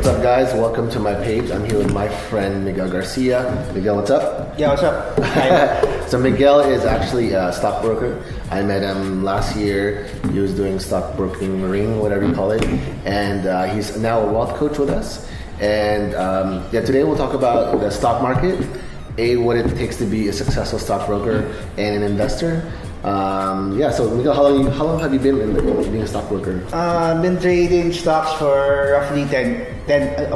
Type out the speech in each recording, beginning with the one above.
What's up, guys? Welcome to my page. I'm here with my friend Miguel Garcia. Miguel, what's up? Yeah, what's up? Hi. So Miguel is actually a stockbroker. I met him last year. He was doing stockbroking, ring, whatever you call it, and he's now a wealth coach with us. And today we'll talk about the stock market, what it takes to be a successful stockbroker and an investor. So Miguel, how long have you been in being a stockbroker? I've been trading stocks for roughly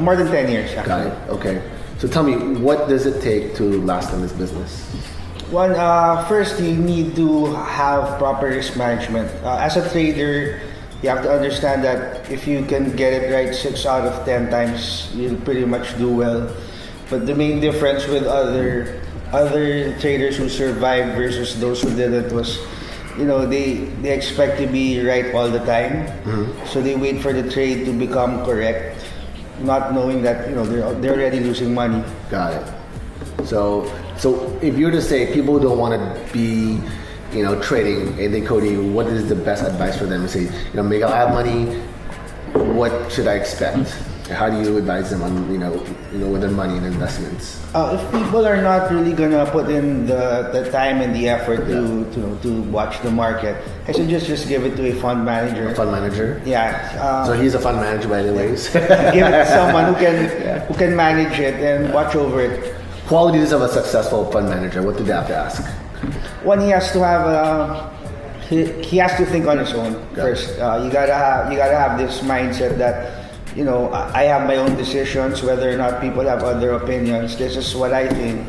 more than 10 years. Actually. Got it. Okay. So tell me, what does it take to last in this business? One, first you need to have proper risk management. As a trader, you have to understand that if you can get it right 6 out of 10 times, you'll pretty much do well. But the main difference with other traders who survived versus those who didn't was, they expect to be right all the time. Mm-hmm. So they wait for the trade to become correct, not knowing that they're already losing money. Got it. So if you were to say people don't want to be trading and they code you, what is the best advice for them to say, Miguel, I have money, what should I expect? How do you advise them on, with their money and investments? If people are not really gonna put in the time and the effort to watch the market, I suggest just give it to a fund manager. A fund manager? Yeah. So he's a fund manager, by the ways. Give it to someone who can manage it and watch over it. Qualities of a successful fund manager. What do they have to ask? One, he has to have he has to think on his own first. You gotta have this mindset that. I have my own decisions, whether or not people have other opinions. This is what I think,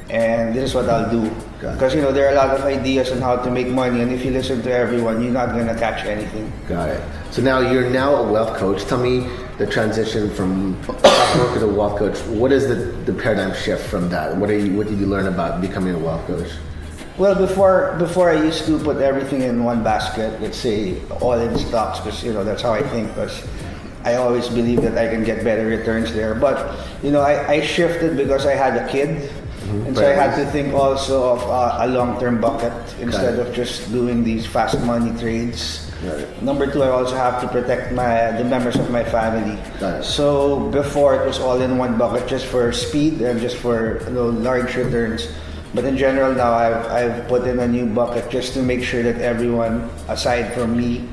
and this is what I'll do. Because, there are a lot of ideas on how to make money, and if you listen to everyone, you're not going to catch anything. Got it. So now you're now a wealth coach. Tell me the transition from stockbroker to wealth coach. What is the paradigm shift from that? What did you learn about becoming a wealth coach? Well, before I used to put everything in one basket, let's say all in stocks, because, that's how I think. Because I always believe that I can get better returns there. But, I shifted because I had a kid. Mm-hmm. And so I had to think also of a long-term bucket instead of just doing these fast money trades. Number two, I also have to protect the members of my family. So before it was all in one bucket just for speed and just for large returns. But in general now I've put in a new bucket just to make sure that everyone, aside from me,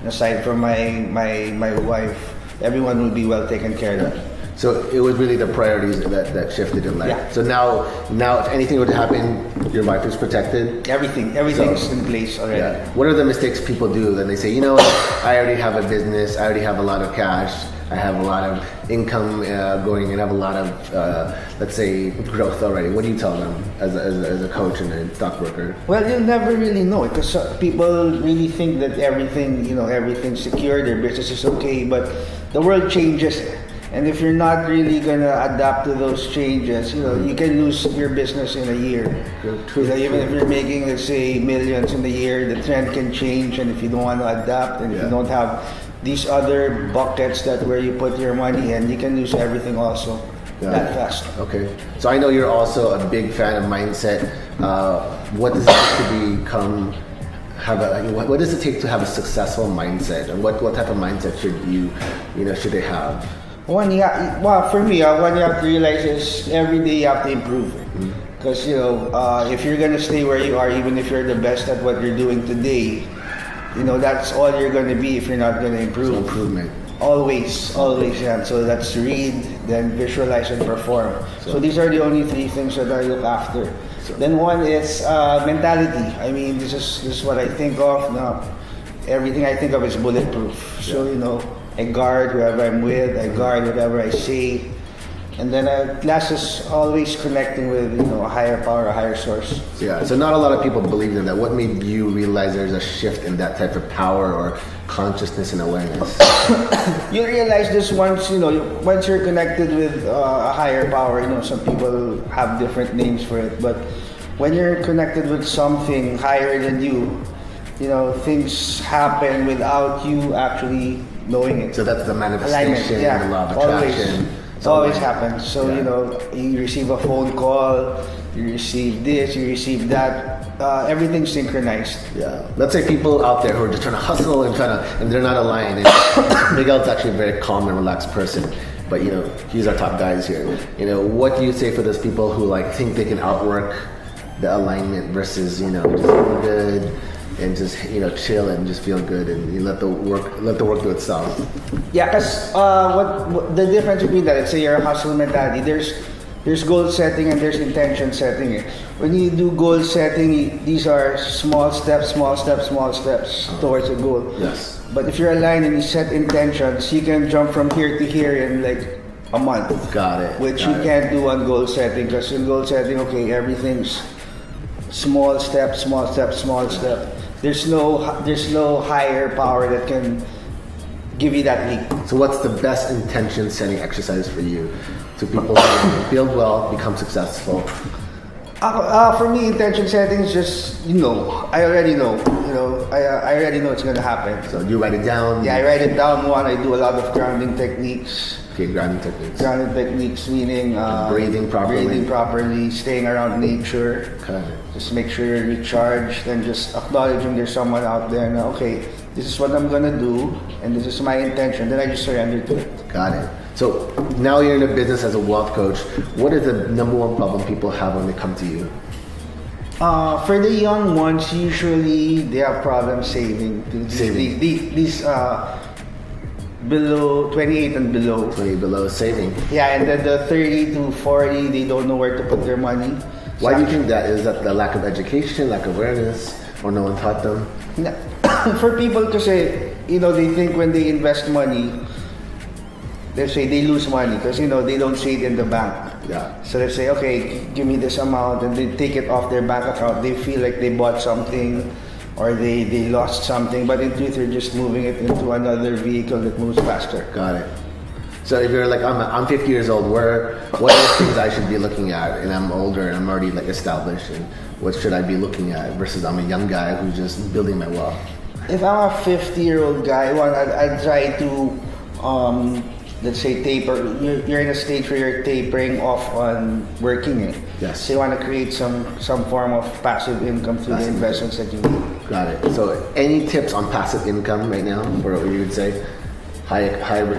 aside from my wife, everyone will be well taken care of. So it was really the priorities that shifted in life. Yeah. So now if anything would happen, your wife is protected? Everything's in place already. Yeah. What are the mistakes people do? Then they say, I already have a business, I already have a lot of cash, I have a lot of income going, and I have a lot of, let's say, growth already. What do you tell them as a coach and a stockbroker? Well, you'll never really know it because people really think that everything's secure, their business is okay, but the world changes. And if you're not really gonna adapt to those changes, you can lose your business in a year. Even if you're making, let's say, millions in a year, the trend can change, and if you don't want to adapt, and if you don't have these other buckets where you put your money in, you can lose everything also that fast. Okay. So I know you're also a big fan of mindset. What does it take to what does it take to have a successful mindset, and what type of mindset should they have? For me, what you have to realize is every day you have to improve. Because if you're gonna stay where you are, even if you're the best at what you're doing today, that's all you're gonna be if you're not gonna improve. So improvement. Always, yeah. So that's read, then visualize and perform. So these are the only three things that I look after. Then one is mentality. I mean, this is what I think of now. Everything I think of is bulletproof. So I guard whoever I'm with, I guard whatever I say. And then last is always connecting with a higher power, a higher source. Yeah, so not a lot of people believe in that. What made you realize there's a shift in that type of power or consciousness and awareness? You realize this once you're connected with a higher power. Some people have different names for it, but when you're connected with something higher than you, things happen without you actually knowing it. So that's the manifestation, the law of attraction. It always happens. So, you receive a phone call, you receive this, you receive that. everything's synchronized. Yeah. Let's say people out there who are just trying to hustle and they're not aligned. And Miguel's actually a very calm and relaxed person. But he's our top guys here. What do you say for those people who think they can outwork the alignment versus just feel good and just chill and just feel good and you let the work do itself? Yeah, because what the difference between that, let's say you're a hustle mentality, there's goal setting and there's intention setting. When you do goal setting, these are small steps towards a goal. Yes. But if you're aligned and you set intentions, you can jump from here to here in a month. Got it. Which you can't do on goal setting, because in goal setting, everything's small step. There's no higher power that can give you that leap. So what's the best intention setting exercise for you to people who build wealth, become successful? For me, intention setting is just I already know. I already know it's gonna happen. So you write it down? Yeah, I write it down. I do a lot of grounding techniques. Okay, grounding techniques. Grounding techniques meaning breathing properly, staying around nature. Okay. Just make sure you're recharged, and just acknowledging there's someone out there. Now, okay, this is what I'm gonna do, and this is my intention. Then I just surrender to it. Got it. So now you're in a business as a wealth coach. What is the number one problem people have when they come to you? For the young ones, usually they have problems saving. These below 28 and below. 20 below saving. Yeah, and then the 30 to 40, they don't know where to put their money. Why do you think that? Is that the lack of education, lack of awareness, or no one taught them? For people to say, they think when they invest money, they say they lose money because they don't see it in the bank. Yeah. So they say, okay, give me this amount, and they take it off their bank account. They feel like they bought something or they lost something, but in truth, they're just moving it into another vehicle that moves faster. Got it. So if you're like, I'm 50 years old, what are the things I should be looking at? And I'm older and I'm already established, and what should I be looking at versus I'm a young guy who's just building my wealth? If I'm a 50-year-old guy, I'd try to let's say taper. You're in a stage where you're tapering off on working. Yes. So you want to create some form of passive income through the investments that you make. Got it. So any tips on passive income right now, or what you would say? High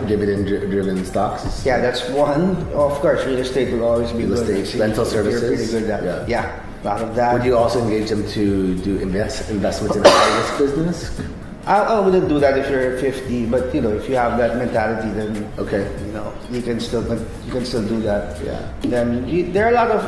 dividend driven stocks? Yeah, that's one. Of course, real estate will always be real good. Estate, rental services. You're pretty good at that. Yeah, a lot of that. Would you also engage them to do investments in a high risk business? I wouldn't do that if you're 50, but if you have that mentality, then okay, you can still do that. Yeah. Then there are a lot of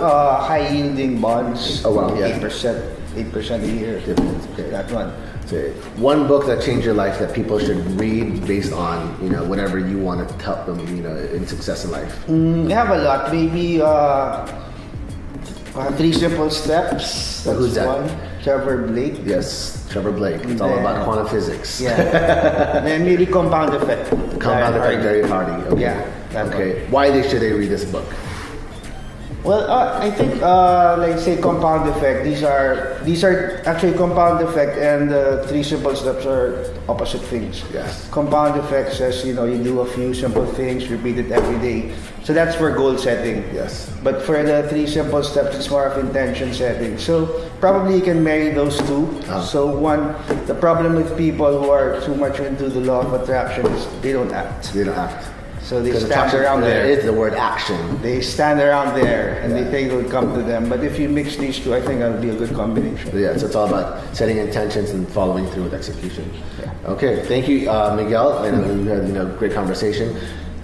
high yielding bonds. Oh wow, yeah. 8% a year. Dividends. Okay. That one. So one book that changed your life that people should read based on whatever you want to help them in success in life. We have a lot. Maybe 3 Simple Steps. That's who's that? one. Trevor Blake. Yes, Trevor Blake. It's all about quantum physics. Yeah. Then maybe Compound Effect. Compound Effect, Gary Hardy. Okay. Yeah. Okay. Why should they read this book? Well, I think, say Compound Effect. These are actually Compound Effect and 3 Simple Steps are opposite things. Yes. Compound Effect says you do a few simple things, repeat it every day. So that's for goal setting. Yes. But for the 3 Simple Steps, it's more of intention setting. So probably you can marry those two. So one, the problem with people who are too much into the law of attraction is they don't act. They don't act. So they stand around there. There is the word action. They stand around there and they think it'll come to them. But if you mix these two, I think that'll be a good combination. Yeah, so it's all about setting intentions and following through with execution. Yeah. Okay, thank you, Miguel. I know we had great conversation.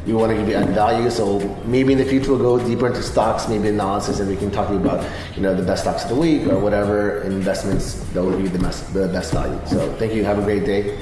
We want to give you added value, so maybe in the future we'll go deeper into stocks, maybe analysis, and we can talk about the best stocks of the week or whatever investments that will give you the best value. So thank you. Have a great day.